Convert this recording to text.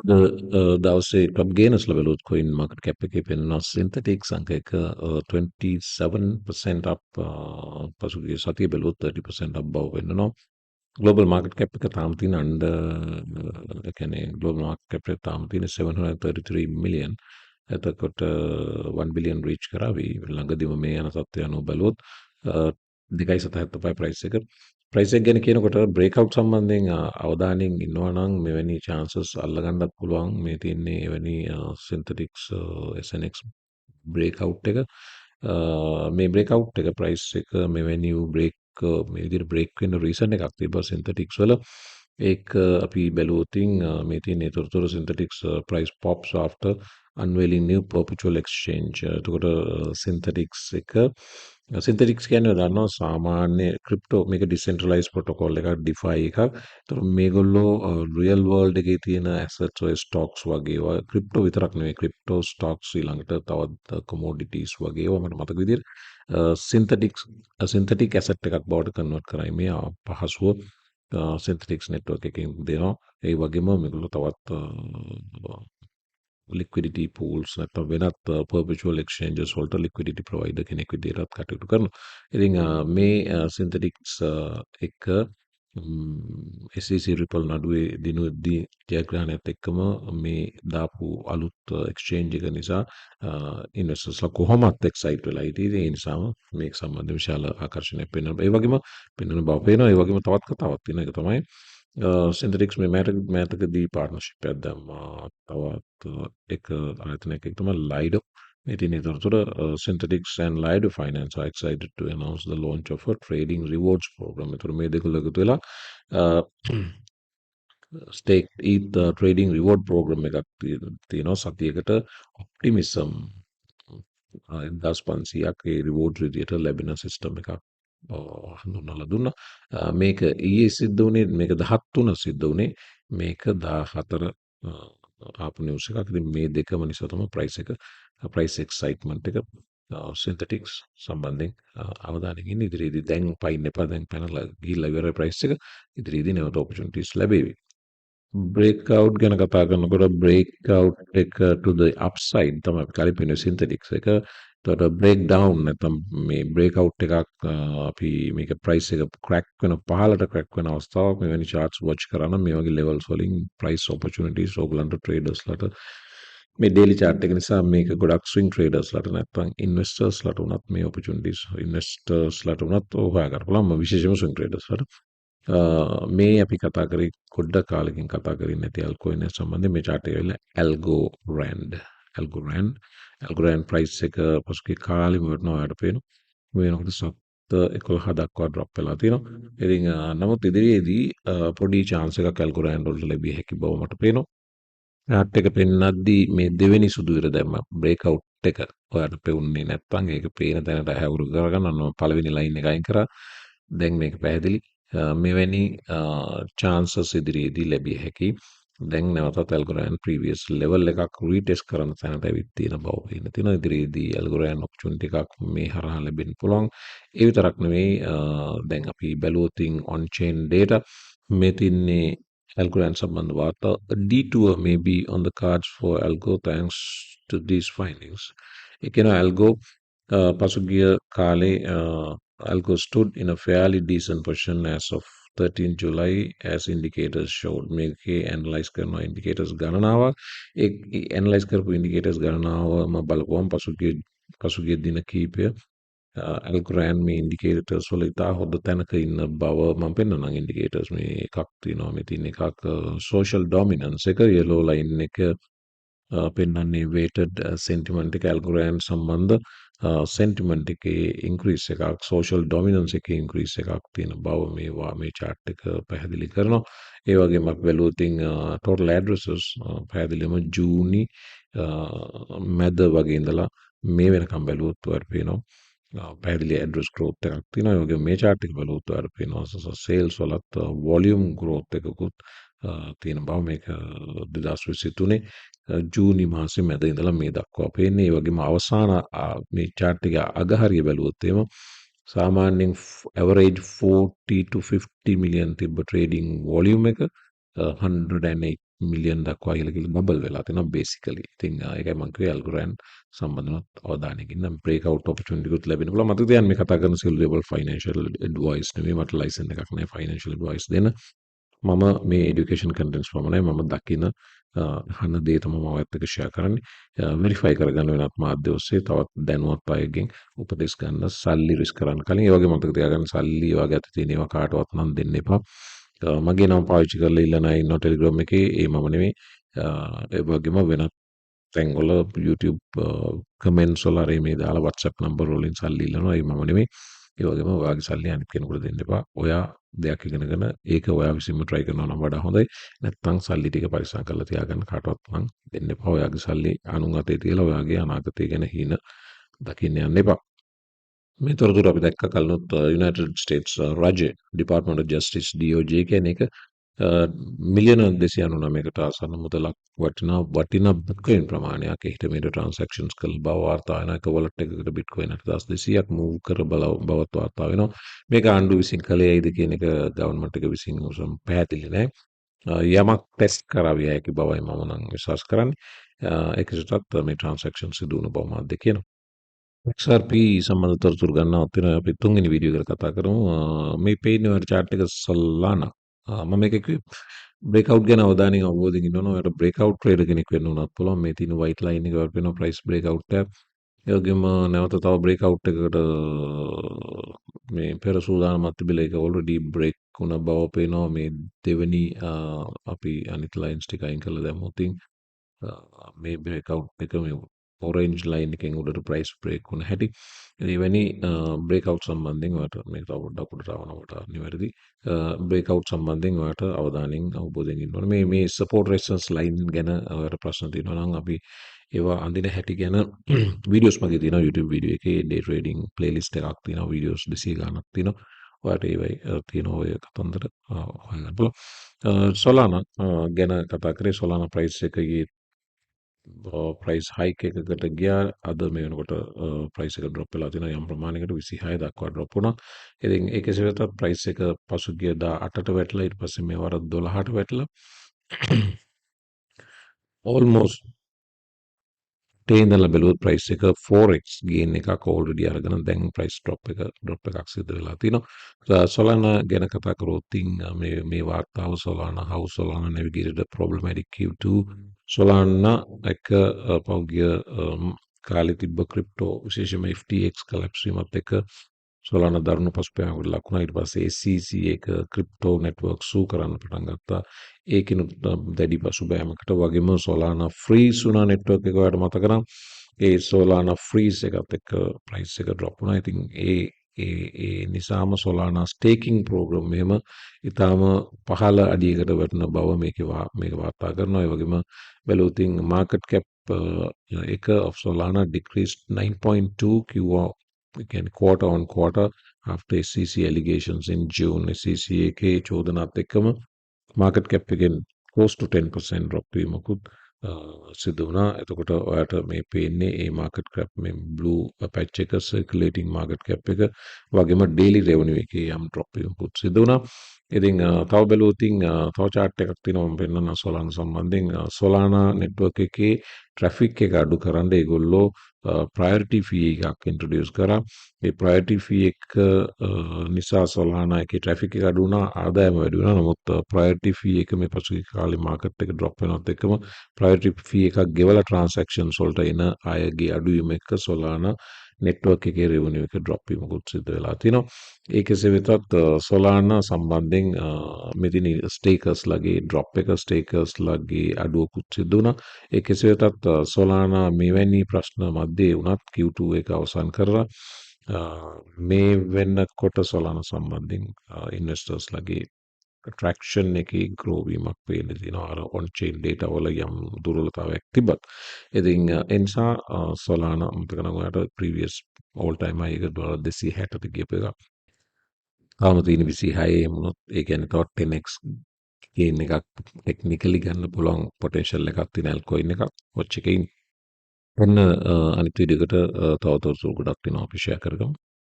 දවසේ ටොප් ගේනර්ස් ලා බැලුවොත් coin market cap එකේ පෙනෙනවා synthetics අංක එක 27% up පසුගිය සතිය බැලුවොත් 30% up බව පෙන්නනවා. global market cap එක තාම තියෙන under ඒ කියන්නේ global market cap එක තාම තියෙන 733 million. එතකොට 1 billion reach කරાવી ළඟදිම මේ යන තත්ත්වය අනුව බැලුවොත් 2.75 price එක ප්‍රයිස් එක ගැන කියනකොට බ්‍රේක්අවුට් සම්බන්ධයෙන් අවධානයෙන් ඉන්නවා නම් මෙවැනි chances අල්ලගන්නත් පුළුවන් මේ තියෙන්නේ එවැනි synthetics SNX බ්‍රේක්අවුට් එක මේ බ්‍රේක්අවුට් එක ප්‍රයිස් එක මෙවැනි බ්‍රේක් මේ විදිහට බ්‍රේක් වෙන්න රීසන් එකක් තිබ්බා සින්තටික්ස් වල ඒක අපි බැලුවොතින් මේ තියෙන තොරතුරු සින්තටික්ස් price pops after unveiling new perpetual exchange එතකොට සින්තටික්ස් එක සින්තටික්ස් කියන්නේ දන්නවා සාමාන්‍ය ක්‍රිප්ටෝ මේක ඩිසෙන්ට්‍රලයිස් ප්‍රොටෝකෝල් එකක් ඩිෆයි එකක් එතකොට මේගොල්ලෝ රියල් වර්ල්ඩ් එකේ තියෙන ඇසට්ස් ඔය ස්ටොක්ස් වගේ ඒවා ක්‍රිප්ටෝ විතරක් නෙවෙයි ක්‍රිප්ටෝ ස්ටොක්ස් ඊළඟට තවත් කොමෝඩිටිස් වගේ ඒවා මට මතක විදිහට සින්තටික් ඇසට් එකක් බවට කන්වර්ට් කරයි මේ පහසුව සින්තටික්ස් නෙට්වර්ක් එකකින් දෙනවා ඒ වගේම මේගොල්ලෝ තවත් liquidity pools නැත්නම් වෙනත් perpetual exchanges වලට liquidity provider කෙනෙක් විදිහටත් කටයුතු කරනවා. ඉතින් මේ synthetics එක SEC Ripple නඩුවේ දිනුවේදී ජයග්‍රහණයත් එක්කම මේ දාපු අලුත් exchange එක නිසා investors කොහොමත් excite වෙලා ඉතින් ඒ නිසාම මේක සම්බන්ධ විශාල ආකර්ෂණයක් පෙන්වනවා. ඒ වගේම පෙන්වන බව පේනවා. ඒ වගේම තවත් කතාවක් තියෙන එක තමයි සින්තටික්ස් මේ මෑතකදී පාර්ට්නර්ෂිප් එකක් දැම්මා තවත් එක ආයතනයක් එක්ක තමයි ලයිඩෝ මේ තියෙන තොරතුර synthetics and Lido Finance are excited to announce the launch of a trading rewards program. ඒතර මේ දෙක එකතු වෙලා stake ETH trading reward program එකක් තියෙනවා සතියකට optimism 1500ක් ඒ rewards විදියට ලැබෙන system එකක් හඳුන්වලා දුන්නා. මේක ඊයේ සිද්ධ වුණේ මේක 13 සිද්ධ වුණේ මේක 14 ආපු නිවුස් එකක්. ඉතින් මේ දෙකම නිසා තමයි price excitement එක synthetics සම්බන්ධයෙන් අවධානයෙන් ඉන්න ඉදිරියේදී දැන් පයින් එපා දැන් පැනලා ගිහිල්ලා ඉවරයි price එක ඉදිරියේදී නැවත opportunities ලැබෙවි. breakout ගැන කතා කරනකොට breakout එක to the upside තමයි අපි කලින් පෙන්වුවේ synthetics එක. එතකොට break down නැත්නම් මේ breakout එකක් අපි මේක price එක crack වෙන පහළට crack වෙන අවස්ථාවක් මෙවැනි charts watch කරා නම් මේ වගේ levels වලින් price opportunities ඕගලන්ට traders ලට මේ daily chart එක නිසා මේක ගොඩක් swing traders ලට නැත්නම් investors ලට උනත් මේ opportunities investors ලට උනත් හොයා ගන්න පුළුවන් විශේෂයෙන්ම swing traders ලට මේ අපි කතා කරේ ගොඩක් කාලෙකින් කතා කරේ නැති altcoin සම්බන්ධයෙන් මේ chart එක ඇවිල්ලා Algorand price එක පසුගිය කාලෙම වටනවා යට පේනවා. මේ වෙනකොට 7.11 දක්වා drop වෙලා තියෙනවා. ඉතින් නමුත් ඉදිරියේදී පොඩි chance එකක් Algorand වලට ලැබිය හැකි බව මට පේනවා. chart එක පෙන්නද්දී මේ දෙවෙනි සුදුවිර දැම්ම breakout එක ඔයාලට පෙවුන්නේ නැත්නම් ඒක පේන තැනට හැවුරු කරගන්න අන්න පළවෙනි line එක අයින් කරා. දැන් මේක පැහැදිලි මෙවැනි chances ඉදිරියේදී ලැබිය හැකි. දැන් නැවතත් Algorand previous level එකක් retest කරන තැනට ඇවිත් තියෙන බව පේන තියෙනවා. ඉදිරියේදී Algorand opportunity එකක් මේ හරහා ලැබෙන්න පුළුවන්. ඒ විතරක් නෙවෙයි දැන් අපි බැලුවොත් on chain data මේ තින්නේ Algorand සම්බන්ධ වාර්තා a detour may be on the cards for Algo thanks to these findings. ඒ කියන Algo පසුගිය කාලේ Algo stood in a fairly decent position as of 13 July as indicators showed. මේකේ analyze කරන indicators ගණනාව ඒ analyze කරපු indicators ගණනාවම බලපුවම පසුගිය දින කීපය Algorand මේ indicators වල ඉතා හොඳ තැනක ඉන්න බව මම පෙන්නනවා. indicators මේ එකක් තියෙනවා මේ තියෙන එකක් social dominance එක yellow line එක පෙන්වන්නේ weighted sentiment එක Algorand සම්බන්ධ sentiment එකේ increase එකක් social dominance එකේ increase එකක් තියෙන බව මේ chart එක පැහැදිලි කරනවා. ඒ වගේම අපි බැලුවොත් total addresses පැහැදිලිවම ජූනි මැද වගේ ඉඳලා මේ වෙනකම් බැලුවොත් ඔයාලට පේනවා පැහැදිලි address growth එකක් තියෙනවා. ඒ වගේම මේ chart එක බැලුවොත් ඔයාලට පේනවා sales වලත් volume growth එකකුත් තියෙන බව මේක 2023 ජූනි මාසේ මැද ඉඳලා මේ දක්වා පේන්නේ. ඒ වගේම අවසාන මේ chart එක අගහරිය බැලුවොත් එහෙම සාමාන්‍යයෙන් average 40 to 50 million තිබ්බ trading volume එක 108 මිලියන් දක්වා ඉහළ බබල් වෙලා තියෙනවා බේසිකලි. ඉතින් ඒකයි මම කිව්වේ ඇල්ගොරෑන්ඩ් සම්බන්ධව අවධානයකින් ඉන්න බ්‍රේක් අවුට් ඔපචුනිටි එකකුත් ලැබෙන පුළුවන්. මතක තියාගන්න මේ කතා කරන සිල්වර් ෆයිනෑන්ෂල් ඇඩ්වයිස් නෙමෙයි මට ලයිසන් එකක් නැහැ ෆයිනෑන්ෂල් ඇඩ්වයිස් දෙන්න. මම මේ එඩියුකේෂන් කන්ටෙන්ට්ස් පමණයි මම දකින අහන දේ තමයි මම ඔයත් එක්ක ෂෙයා කරන්නේ වෙරිෆයි කරගන්න වෙනත් මාධ්‍ය ඔස්සේ තවත් දැනුවත් අයගෙන් උපදෙස් ගන්න සල්ලි රිස්ක් කරන්න කලින් ඒ වගේ මතක තියාගන්න සල්ලි වගේ අත තියෙන ඒවා කාටවත් නම් දෙන්න එපා මගේ නම පාවිච්චි කරලා ඉල්ලන අය ඉන්නවා ටෙලිග්‍රෑම් එකේ ඒ මම නෙමෙයි ඒ වගේම වෙනත් තැන්වල YouTube කමෙන්ට්ස් වල හරි මේ දාලා WhatsApp නම්බර් වලින් සල්ලි ඉල්ලනවා ඒ මම නෙමෙයි ඒ වගේම ඔයාගේ සල්ලි අනිත් කෙනෙකුට දෙන්න එපා ඔයා දෙයක් ඉගෙනගෙන ඒක ඔයා විසින්ම try කරනවා නම් වඩා හොඳයි නැත්නම් සල්ලි ටික පරිස්සම් කරලා තියාගන්න කාටවත් නම් දෙන්න එපා ඔයාගේ සල්ලි අනුන් අතේ තියලා ඔයාගේ අනාගතය ගැන හින දකින්න යන්න එපා මේ තොරතුරු අපි දැක්ක කලිනුත් යුනයිටඩ් ස්ටේට්ස් රජය ඩිපාර්ට්මන්ට් ඔෆ් ජස්ටිස් DOJ කියන එක මිලියන 299කට ආසන්න මුදලක් වටිනා බිට්කොයින් ප්‍රමාණයක් එහිට මේට ට්‍රාන්සැක්ෂන්ස් කළ බව වාර්තා වෙනවා එක වොලට් එකකට බිට්කොයින් 8200ක් මූව් කර බවත් වාර්තා වෙනවා මේක ආණ්ඩුව විසින් කළේ ඇයිද කියන එක ගවර්න්මන්ට් එක විසින් පැහැදිලි නැහැ යමක් ටෙස්ට් කරාවිය හැකි බවයි මම නම් විශ්වාස කරන්නේ ඒකටත් මේ ට්‍රාන්සැක්ෂන් සිදු වුණ බව මාධ්‍ය කියනවා XRP සම්බන්ධ තොරතුරු ගන්නවත් තියෙනවා අපි තුන්වෙනි වීඩියෝ එකට කතා කරමු මේ පේන්නේ ඔයාලට chart එක Solana මම මේක කිව්වේ බ්‍රේක්අවුට් ගැන අවධානයෙන් අවබෝධයෙන් ඉන්න ඕන ඔයාලට බ්‍රේක්අවුට් ට්‍රේඩර් කෙනෙක් වෙන්න උනත් පුළුවන් මේ තියෙන white line එක වලට වෙනවා price breakout එක ඒ වගේම නැවත තව බ්‍රේක්අවුට් එකකට මේ පෙර සූදානමක් තිබිලා ඒක already break වුණ බව පේනවා මේ දෙවෙනි අපි අනිත් lines ටික අයින් කරලා දැම්මොත් මේ බ්‍රේක්අවුට් එක මේ ඔරෙන්ජ් ලයින් එකෙන් උඩට ප්‍රයිස් බ්‍රේක් වුණ හැටි එවැනි බ්‍රේක්අවුට් සම්බන්ධයෙන් ඔයාලට මේක තව පොඩ්ඩක් උඩට ආවනවට නිවැරදි බ්‍රේක්අවුට් සම්බන්ධයෙන් ඔයාලට අවධානයෙන් අවබෝධයෙන් ඉන්න ඕනේ මේ සපෝට් රෙසිස්ටන්ස් ලයින් ගැන ඔයාලට ප්‍රශ්න තියෙනවා නම් අපි ඒවා අඳින හැටි ගැන වීඩියෝස් මගේ තියෙනවා YouTube වීඩියෝ එකේ ඩේ ට්‍රේඩින් ප්ලේලිස්ට් එකක් තියෙනවා වීඩියෝස් 200 ගණක් තියෙනවා ඔයාලට ඒවයි තියෙනවා ඔය කතන්දර හොයන්න පුළුවන් Solana ගැන කතා කරේ Solana ප්‍රයිස් එකේ ප්‍රයිස් හයික් එකකට ගියා අද මේ වෙනකොට ප්‍රයිස් එක ඩ්‍රොප් වෙලා තියෙනවා යම් ප්‍රමාණයකට 26 දක්වා ඩ්‍රොප් වුණා. ඉතින් ඒක කෙසේ වෙතත් ප්‍රයිස් එක පසුගිය 18ට වැටලා ඊට පස්සේ මේ වර 12ට වැටලා almost තේඳලා බැලුවොත් ප්‍රයිස් එක 4x ගේන් එකක් already අරගෙන දැන් ප්‍රයිස් ඩ්‍රොප් එකක් සිදු වෙලා තිනවා. Solana ගැන කතා කරොත් මේ වාර්තාව Solana how Solana navigated a problematic Q2 Solana එක පෞද්ගලික කාලේ තිබ්බ ක්‍රිප්ටෝ විශේෂයෙන්ම FTX collapse වීමත් එක්ක Solana දරුණු පසුබෑමකට ලක් වුණා. ඊට පස්සේ SEC එක ක්‍රිප්ටෝ නෙට්වර්ක් සූ කරන්න පටන් ගත්තා. ඒකිනුත් දැඩි පසුබෑමකට වගේම Solana freeze වුණා නෙට්වර්ක් එක ඔයාලට මතක නම් ඒ Solana freeze එකත් එක්ක ප්‍රයිස් එක ඩ්‍රොප් වුණා. ඉතින් ඒ නිසාම Solana staking program එහෙම ඊටාම පහළ අඩියකට වැටෙන බව මේක වාර්තා කරනවා. ඒ වගේම බැලුවොත් market cap එක of Solana decreased 9.2 again quarter on quarter after SEC allegations in June SEC එකේ චෝදනාත් එක්කම market cap again close to 10% drop වීමකුත් සිදු වුණා. එතකොට ඔයාලට මේ පේන්නේ මේ market cap මේ blue patch එක circulating market cap එක වගේම daily revenue එකේ යම් drop වීමකුත් සිදු වුණා. ඉතින් තව බැලුවොත් තව chart එකක් තියෙනවා මම පෙන්නන Solana සම්බන්ධයෙන් Solana network එකේ traffic එක අඩු කරන්න ඒගොල්ලෝ priority fee එකක් introduce කරා. ඒ priority fee එක නිසා Solana එකේ traffic එක අඩු වුණා ආදායම වැඩි වුණා. නමුත් priority fee එක මේ පසුගිය කාලේ market එක drop වෙනවත් එක්කම priority fee එකක් ගෙවලා transactions වලට එන අයගේ අඩුවීම එක්ක Solana network එකේ revenue එක drop වීමකුත් සිදු වෙලා තිනවා. ඒ කෙසේ වෙතත් Solana සම්බන්ධයෙන් මෙතන stakers ලගේ drop එක stakers ලගේ අඩුවකුත් සිදු වුණා. ඒ කෙසේ වෙතත් Solana මෙවැනි ප්‍රශ්න මැද්දේ වුණත් Q2 එක අවසන් කරලා මේ වෙනකොට Solana සම්බන්ධයෙන් investors ලගේ attraction එකේ grow වීමක් පේන්න තියෙනවා අර on chain data වල යම් දුර්වලතාවයක් තිබ්බත්. ඉතින් ඒ නිසා Solana මතක නම් ඔයාලට previous all time high එක $260ට ගියප එක. තාම තියෙන 26 වුණොත් ඒ කියන්නේ තවත් 10x gain එකක් technically ගන්න පුළුවන් potential එකක් තියෙන altcoin එකක් watch එකේ. ඔන්න අනිත් වීඩියෝ එකට තව තොරතුරු ගොඩක් තියෙනවා අපි share කරගමු.